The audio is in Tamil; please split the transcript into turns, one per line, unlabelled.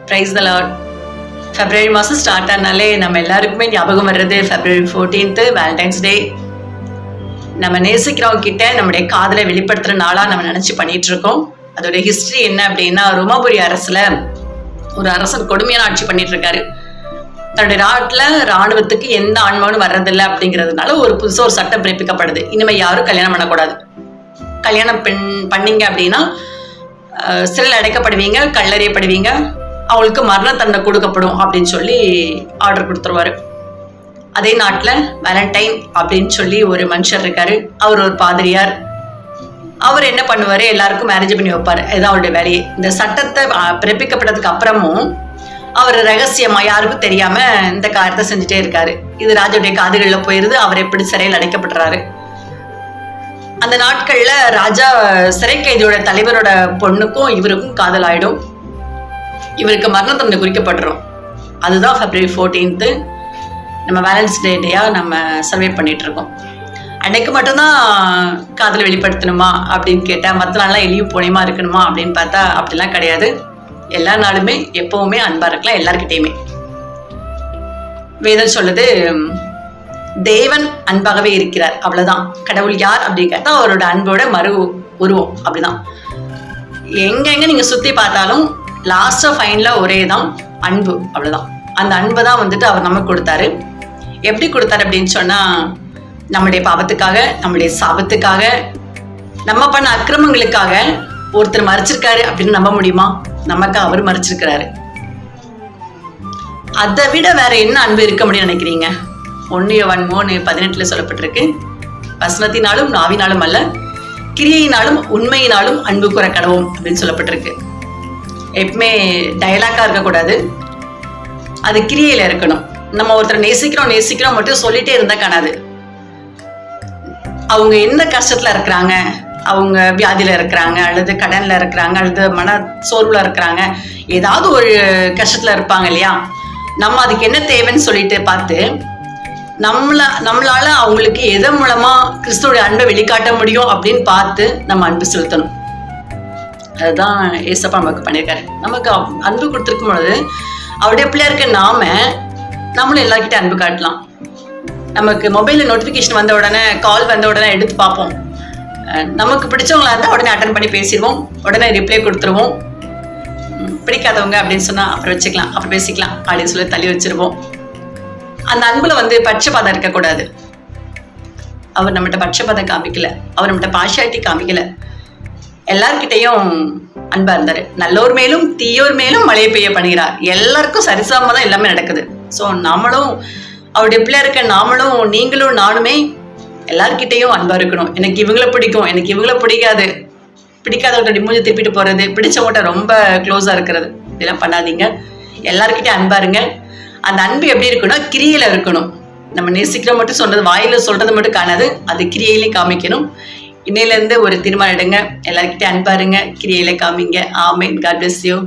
Praise the Lord. ஃபெப்ரவரி மாதம் ஸ்டார்ட் ஆனாலே நம்ம எல்லாருக்குமே ஞாபகம் வர்றது February 14th வேலண்டைன்ஸ் டே. நம்ம நேசிக்கிறவங்க கிட்ட நம்முடைய காதலை வெளிப்படுத்துற நாளா நம்ம நினைச்சு பண்ணிட்டு இருக்கோம். அதோட ஹிஸ்டரி என்ன அப்படின்னா, ரோமாபுரி அரசுல ஒரு அரசன் கொடுமையான ஆட்சி பண்ணிட்டு இருக்காரு. தன்னுடைய நாட்டுல ராணுவத்துக்கு எந்த ஆண்மகனும் வர்றதில்லை அப்படிங்கிறதுனால ஒரு புதுசா ஒரு சட்டம் பிறப்பிக்கப்படுது. இனிமே யாரும் கல்யாணம் பண்ணக்கூடாது. கல்யாணம் பண்ணீங்க அப்படின்னா சிறையில் அடைக்கப்படுவீங்க, கல்லறியப்படுவீங்க, அவங்களுக்கு மரண தண்டனை கொடுக்கப்படும் அப்படின்னு சொல்லி ஆர்டர் கொடுத்துருவாரு. அதே நாட்டில் வேலண்டைன் அப்படின்னு சொல்லி ஒரு மனுஷர் இருக்காரு. அவர் ஒரு பாதிரியார். அவர் என்ன பண்ணுவாரு, எல்லாருக்கும் மேரேஜ் பண்ணி வைப்பாரு. இதுதான் அவருடைய வேலையை. இந்த சட்டத்தை பிறப்பிக்கப்பட்டதுக்கு அப்புறமும் அவர் ரகசியமா யாருக்கும் தெரியாம இந்த காரியத்தை செஞ்சுட்டே இருக்காரு. இது ராஜாவுடைய காதுகளில் போயிருது. அவர் எப்படி சிறையில் அடைக்கப்படுறாரு. அந்த நாட்கள்ல ராஜா சிறை கைதியோட தலைவரோட பொண்ணுக்கும் இவருக்கும் காதல் ஆயிடும். இவருக்கு மரண தண்டனை குறிக்கப்பட்டுரும். அதுதான் February 14th நம்ம வேலண்டைன்ஸ் டேயா நம்ம சர்வே பண்ணிட்டு இருக்கோம். அன்னைக்கு மட்டும்தான் காதலை வெளிப்படுத்தணுமா அப்படின்னு கேட்டா, மற்ற நாள்லாம் எளியும் புனியமா இருக்கணுமா அப்படின்னு பார்த்தா அப்படிலாம் கிடையாது. எல்லா நாளுமே எப்பவுமே அன்பா இருக்கலாம் எல்லார்கிட்டையுமே. வேதம் சொல்லுது, தேவன் அன்பாகவே இருக்கிறார், அவ்வளவுதான். கடவுள் யார் அப்படின்னு கேட்டா அவரோட அன்போட மறு உருவம். அப்படிதான். எங்க நீங்க சுத்தி பார்த்தாலும் லாஸ்ட் ஃபைனலா ஒரே தான் அன்பு, அவ்வளவுதான். அந்த அன்பை தான் வந்துட்டு அவர் நமக்கு கொடுத்தாரு. எப்படி கொடுத்தாரு அப்படின்னு சொன்னா, நம்முடைய பாவத்துக்காக, நம்முடைய சாபத்துக்காக, நம்ம பண்ண அக்கிரமங்களுக்காக ஒருத்தர் மறைச்சிருக்காரு அப்படின்னு நம்ப முடியுமா? நமக்கு அவர் மறைச்சிருக்கிறாரு. அதை விட வேற என்ன அன்பு இருக்க முடியும்னு நினைக்கிறீங்க? 1 யோவான் 3:18 சொல்லப்பட்டிருக்கு, வசனத்தினாலும் நாவினாலும் அல்ல, கிரியையினாலும் உண்மையினாலும் அன்பு கூற கடவோம் அப்படின்னு சொல்லப்பட்டிருக்கு. எப்பவுமே டயலாக்கா இருக்கக்கூடாது, அது கிரியையில இருக்கணும். நம்ம ஒருத்தரை நேசிக்கிறோம் மட்டும் சொல்லிட்டே இருந்தா காணாது. அவங்க எந்த கஷ்டத்துல இருக்கிறாங்க, அவங்க வியாதியில இருக்கிறாங்க, அல்லது கடன்ல இருக்கிறாங்க, அல்லது மன சோர்வுல இருக்கிறாங்க, ஏதாவது ஒரு கஷ்டத்துல இருப்பாங்க இல்லையா? நம்ம அதுக்கு என்ன தேவைன்னு சொல்லிட்டு பார்த்து நம்மளால அவங்களுக்கு எதன் மூலமா கிறிஸ்துவோட அன்பை வெளிக்காட்ட முடியும் அப்படின்னு பார்த்து நம்ம அன்பு செலுத்தணும். அதுதான் ஏசப்பா நமக்கு பண்ணியிருக்காரு. நமக்கு அன்பு கொடுத்துருக்கும் பொழுது அவருடைய பிள்ளையா இருக்க நம்மளும் எல்லார்கிட்ட அன்பு காட்டலாம். நமக்கு மொபைல்ல நோட்டிபிகேஷன் வந்த உடனே, கால் வந்த உடனே எடுத்து பார்ப்போம். நமக்கு பிடிச்சவங்களா இருந்தால் உடனே அட்டன் பண்ணி பேசிடுவோம், உடனே ரிப்ளை கொடுத்துருவோம். பிடிக்காதவங்க அப்படின்னு சொன்னா அப்புறம் வச்சுக்கலாம், அப்புறம் பேசிக்கலாம் அப்படின்னு சொல்லி தள்ளி வச்சிருவோம். அந்த அன்புல பட்சபாதம் இருக்கக்கூடாது. அவர் நம்மகிட்ட பட்சபாதம் காமிக்கல, அவர் நம்மகிட்ட பார்ஷியாலிட்டி காமிக்கல. எல்லார்கிட்டையும் அன்பா இருந்தாரு. நல்லோர் மேலும் தீயோர் மேலும் மழை பெய்ய பண்ணுகிறார். எல்லாருக்கும் சரிசமமா தான் எல்லாமே நடக்குது. ஸோ நம்மளும் அவருடைய பிள்ளை இருக்க நாமளும், நீங்களும் நானுமே எல்லார்கிட்டையும் அன்பா இருக்கணும். எனக்கு இவங்களை பிடிக்கும், எனக்கு இவங்களை பிடிக்காது, பிடிக்காதவங்க மூஞ்சி திருப்பிட்டு போறது, பிடிச்சவங்கள்ட்ட ரொம்ப க்ளோஸா இருக்கிறது, இதெல்லாம் பண்ணாதீங்க. எல்லார்கிட்டையும் அன்பா இருங்க. அந்த அன்பு எப்படி இருக்குன்னா, கிரியையில இருக்கணும். நம்ம நேசிக்கிறோம் மட்டும் சொல்றது, வாயில சொல்றது மட்டும் காணாது, அது கிரியையிலையும் காமிக்கணும். இன்னையில இருந்து ஒரு தீர்மானம் எடுங்க, எல்லார்கிட்டையும் அன்பா இருங்க, கிரியையில காமிங்க. ஆமென். God bless you.